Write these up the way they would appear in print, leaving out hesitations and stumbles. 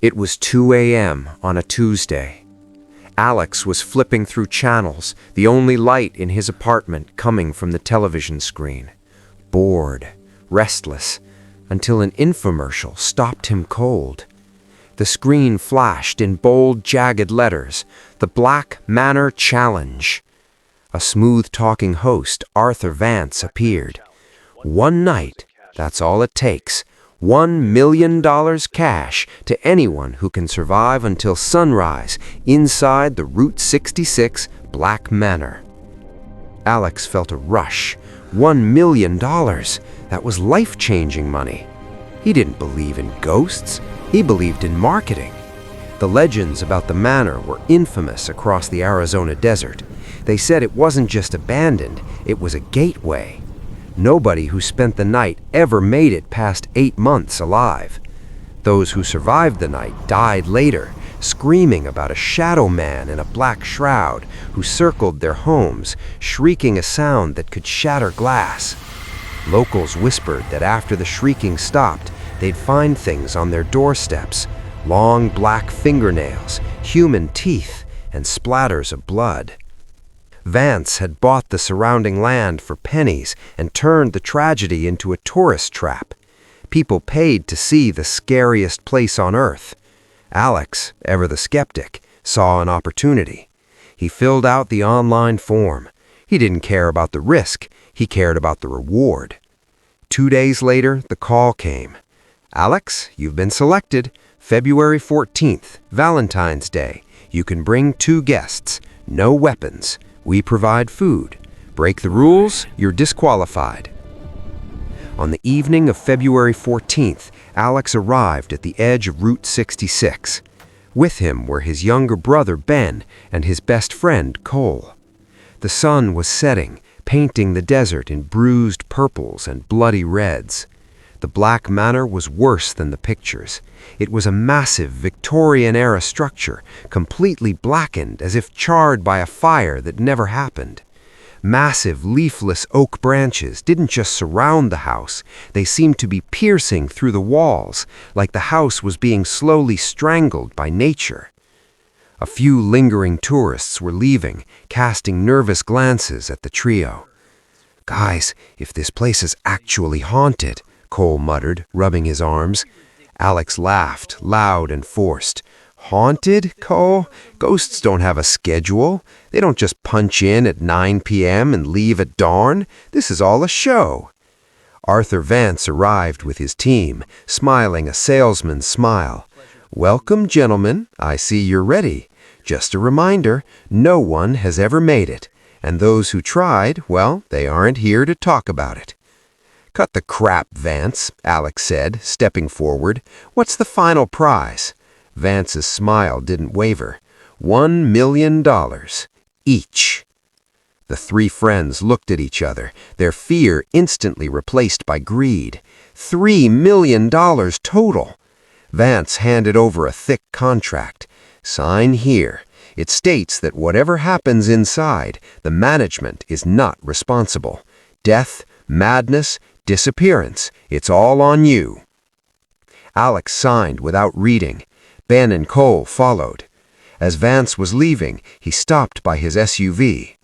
It was 2 a.m. on a Tuesday. Alex was flipping through channels, the only light in his apartment coming from the television screen. Bored, restless, until an infomercial stopped him cold. The screen flashed in bold, jagged letters, "The Black Manor Challenge." A smooth-talking host, Arthur Vance, appeared. One night, that's all it takes. $1 million cash to anyone who can survive until sunrise inside the Route 66 Black Manor. Alex felt a rush. $1 million. That was life-changing money. He didn't believe in ghosts. He believed in marketing. The legends about the manor were infamous across the Arizona desert. They said it wasn't just abandoned, it was a gateway. Nobody who spent the night ever made it past 8 months alive. Those who survived the night died later, screaming about a shadow man in a black shroud who circled their homes, shrieking a sound that could shatter glass. Locals whispered that after the shrieking stopped, they'd find things on their doorsteps: long black fingernails, human teeth, and splatters of blood. Vance had bought the surrounding land for pennies and turned the tragedy into a tourist trap. People paid to see the scariest place on earth. Alex, ever the skeptic, saw an opportunity. He filled out the online form. He didn't care about the risk, he cared about the reward. 2 days later, the call came. "Alex, you've been selected. February 14th, Valentine's Day. You can bring 2 guests. No weapons. We provide food. Break the rules, you're disqualified." On the evening of February 14th, Alex arrived at the edge of Route 66. With him were his younger brother Ben and his best friend Cole. The sun was setting, painting the desert in bruised purples and bloody reds. The Black Manor was worse than the pictures. It was a massive Victorian-era structure, completely blackened as if charred by a fire that never happened. Massive leafless oak branches didn't just surround the house, they seemed to be piercing through the walls, like the house was being slowly strangled by nature. A few lingering tourists were leaving, casting nervous glances at the trio. "Guys, if this place is actually haunted," Cole muttered, rubbing his arms. Alex laughed, loud and forced. "Haunted, Cole? Ghosts don't have a schedule. They don't just punch in at 9 p.m. and leave at dawn. This is all a show." Arthur Vance arrived with his team, smiling a salesman's smile. "Welcome, gentlemen. I see you're ready. Just a reminder, no one has ever made it. And those who tried, well, they aren't here to talk about it." "Cut the crap, Vance," Alex said, stepping forward. "What's the final prize?" Vance's smile didn't waver. $1 million. Each. The 3 friends looked at each other, their fear instantly replaced by greed. $3 million total. Vance handed over a thick contract. "Sign here. It states that whatever happens inside, the management is not responsible. Death, madness, disappearance, it's all on you." Alex signed without reading. Ben and Cole followed. As Vance was leaving, he stopped by his SUV.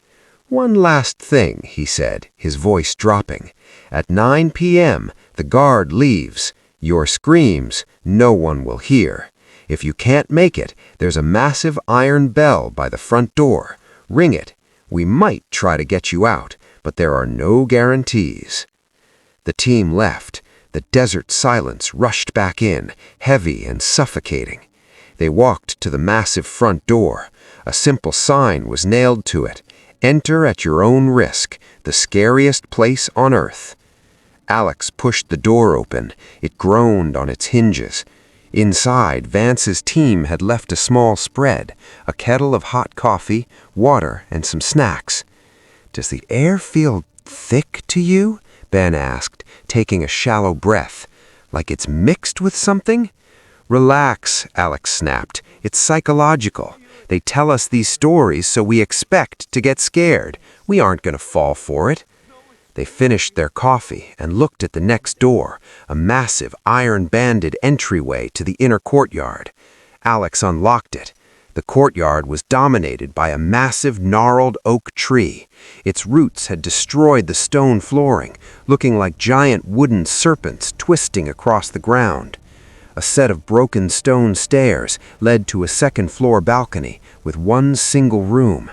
"One last thing," he said, his voice dropping. "At 9 p.m., the guard leaves. Your screams, no one will hear. If you can't make it, there's a massive iron bell by the front door. Ring it. We might try to get you out, but there are no guarantees." The team left. The desert silence rushed back in, heavy and suffocating. They walked to the massive front door. A simple sign was nailed to it. "Enter at your own risk, the scariest place on earth." Alex pushed the door open. It groaned on its hinges. Inside, Vance's team had left a small spread, a kettle of hot coffee, water, and some snacks. "Does the air feel thick to you?" Ben asked, taking a shallow breath. "Like it's mixed with something?" "Relax," Alex snapped. "It's psychological. They tell us these stories so we expect to get scared. We aren't going to fall for it." They finished their coffee and looked at the next door, a massive iron-banded entryway to the inner courtyard. Alex unlocked it. The courtyard was dominated by a massive gnarled oak tree. Its roots had destroyed the stone flooring, looking like giant wooden serpents twisting across the ground. A set of broken stone stairs led to a second-floor balcony with one single room.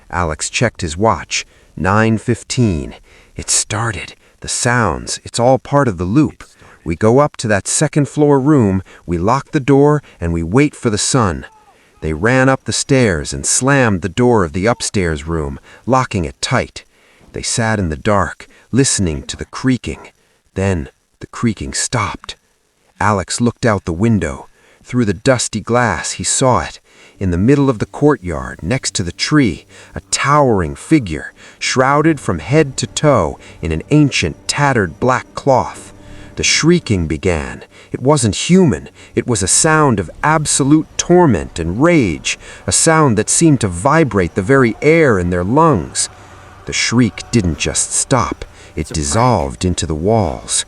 Alex checked his watch. 9:15. It started. The sounds, it's all part of the loop. We go up to that second-floor room, we lock the door, and we wait for the sun. They ran up the stairs and slammed the door of the upstairs room, locking it tight. They sat in the dark, listening to the creaking. Then the creaking stopped. Alex looked out the window. Through the dusty glass, he saw it. In the middle of the courtyard, next to the tree, a towering figure, shrouded from head to toe in an ancient, tattered black cloth. The shrieking began. It wasn't human. It was a sound of absolute torment and rage, a sound that seemed to vibrate the very air in their lungs. The shriek didn't just stop. It dissolved into the walls.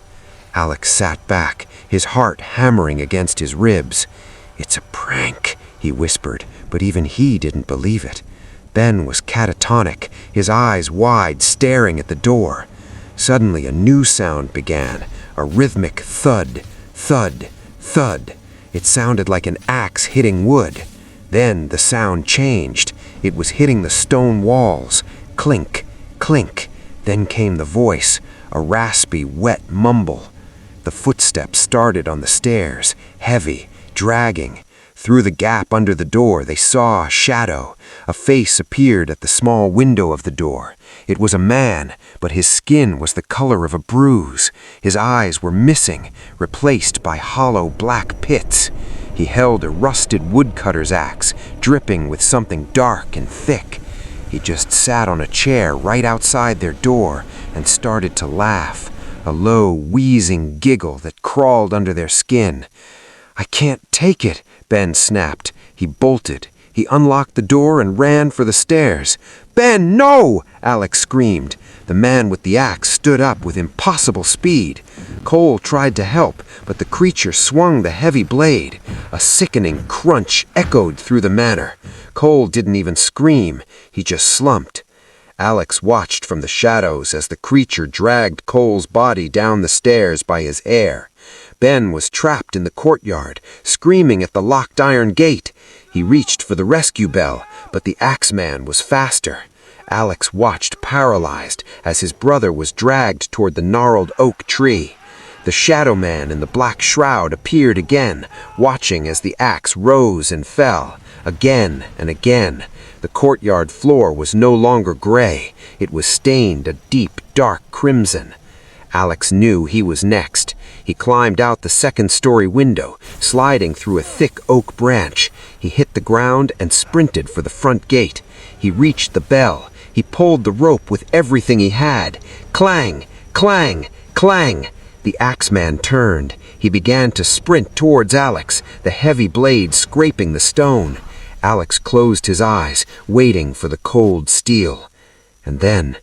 Alex sat back, his heart hammering against his ribs. "It's a prank," he whispered, but even he didn't believe it. Ben was catatonic, his eyes wide, staring at the door. Suddenly a new sound began, a rhythmic thud, thud, thud. It sounded like an axe hitting wood. Then the sound changed. It was hitting the stone walls. Clink, clink. Then came the voice, a raspy, wet mumble. The footsteps started on the stairs, heavy, dragging. Through the gap under the door, they saw a shadow. A face appeared at the small window of the door. It was a man, but his skin was the color of a bruise. His eyes were missing, replaced by hollow black pits. He held a rusted woodcutter's axe, dripping with something dark and thick. He just sat on a chair right outside their door and started to laugh, a low, wheezing giggle that crawled under their skin. "I can't take it," Ben snapped. He bolted. He unlocked the door and ran for the stairs. "Ben, no!" Alex screamed. The man with the axe stood up with impossible speed. Cole tried to help, but the creature swung the heavy blade. A sickening crunch echoed through the manor. Cole didn't even scream. He just slumped. Alex watched from the shadows as the creature dragged Cole's body down the stairs by his hair. Ben was trapped in the courtyard, screaming at the locked iron gate. He reached for the rescue bell, but the axeman was faster. Alex watched paralyzed as his brother was dragged toward the gnarled oak tree. The shadow man in the black shroud appeared again, watching as the axe rose and fell, again and again. The courtyard floor was no longer gray. It was stained a deep, dark crimson. Alex knew he was next. He climbed out the second-story window, sliding through a thick oak branch. He hit the ground and sprinted for the front gate. He reached the bell. He pulled the rope with everything he had. Clang, clang, clang. The axeman turned. He began to sprint towards Alex, the heavy blade scraping the stone. Alex closed his eyes, waiting for the cold steel. And then,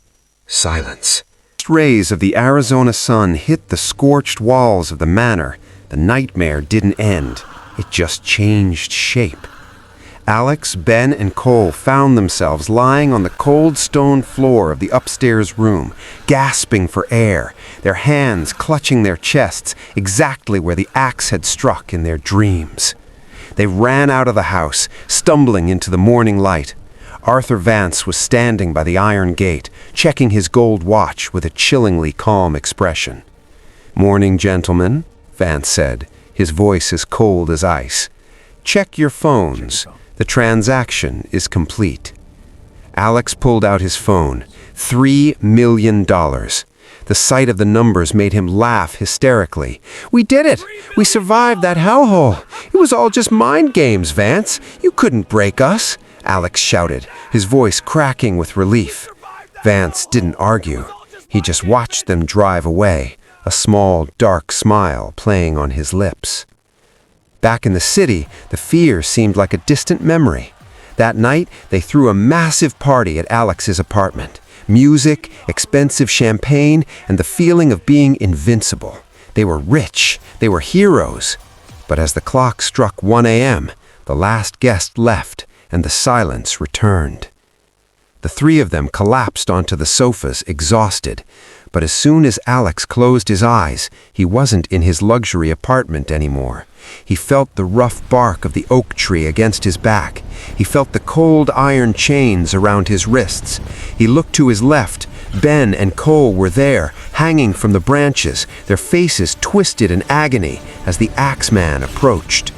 silence. Rays of the Arizona sun hit the scorched walls of the manor. The nightmare didn't end. It just changed shape. Alex, Ben, and Cole found themselves lying on the cold stone floor of the upstairs room, gasping for air, their hands clutching their chests exactly where the axe had struck in their dreams. They ran out of the house, stumbling into the morning light. Arthur Vance was standing by the iron gate, checking his gold watch with a chillingly calm expression. "Morning, gentlemen," Vance said, his voice as cold as ice. "Check your phones. The transaction is complete." Alex pulled out his phone. $3 million. The sight of the numbers made him laugh hysterically. "We did it! We survived that hellhole! It was all just mind games, Vance! You couldn't break us!" Alex shouted, his voice cracking with relief. Vance didn't argue. He just watched them drive away, a small, dark smile playing on his lips. Back in the city, the fear seemed like a distant memory. That night, they threw a massive party at Alex's apartment. Music, expensive champagne, and the feeling of being invincible. They were rich. They were heroes. But as the clock struck 1 a.m., the last guest left, and the silence returned. The three of them collapsed onto the sofas, exhausted. But as soon as Alex closed his eyes, he wasn't in his luxury apartment anymore. He felt the rough bark of the oak tree against his back. He felt the cold iron chains around his wrists. He looked to his left. Ben and Cole were there, hanging from the branches, their faces twisted in agony as the Axeman approached.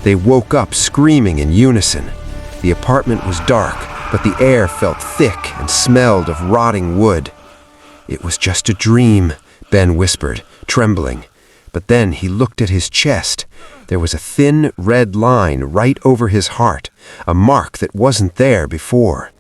They woke up screaming in unison. The apartment was dark, but the air felt thick and smelled of rotting wood. "It was just a dream," Ben whispered, trembling. But then he looked at his chest. There was a thin red line right over his heart, a mark that wasn't there before.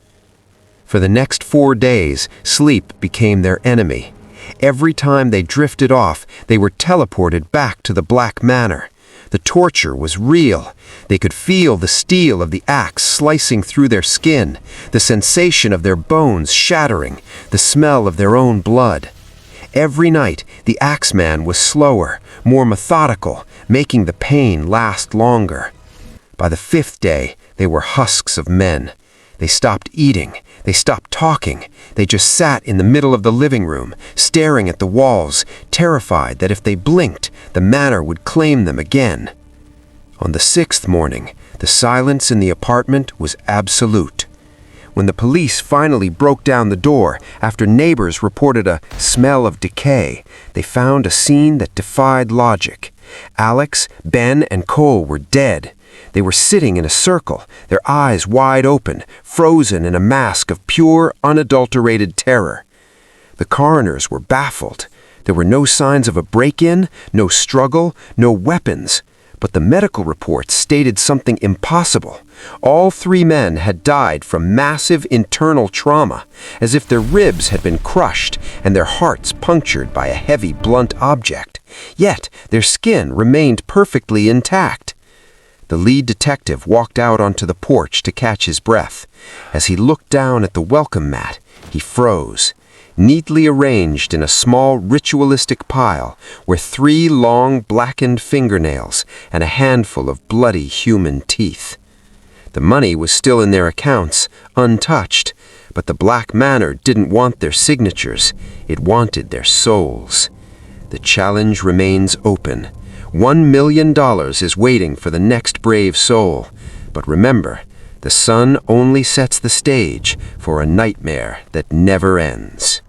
For the next 4 days, sleep became their enemy. Every time they drifted off, they were teleported back to the Black Manor. The torture was real. They could feel the steel of the axe slicing through their skin, the sensation of their bones shattering, the smell of their own blood. Every night, the Axeman was slower, more methodical, making the pain last longer. By the 5th day, they were husks of men. They stopped eating. They stopped talking. They just sat in the middle of the living room, staring at the walls, terrified that if they blinked, the manor would claim them again. On the 6th morning, the silence in the apartment was absolute. When the police finally broke down the door after neighbors reported a smell of decay, they found a scene that defied logic. Alex, Ben, and Cole were dead. They were sitting in a circle, their eyes wide open, frozen in a mask of pure, unadulterated terror. The coroners were baffled. There were no signs of a break-in, no struggle, no weapons. But the medical reports stated something impossible. All 3 men had died from massive internal trauma, as if their ribs had been crushed and their hearts punctured by a heavy, blunt object. Yet their skin remained perfectly intact. The lead detective walked out onto the porch to catch his breath. As he looked down at the welcome mat, he froze. Neatly arranged in a small ritualistic pile were 3 long blackened fingernails and a handful of bloody human teeth. The money was still in their accounts, untouched, but the Black Manor didn't want their signatures, it wanted their souls. The challenge remains open. $1 million is waiting for the next brave soul. But remember, the sun only sets the stage for a nightmare that never ends.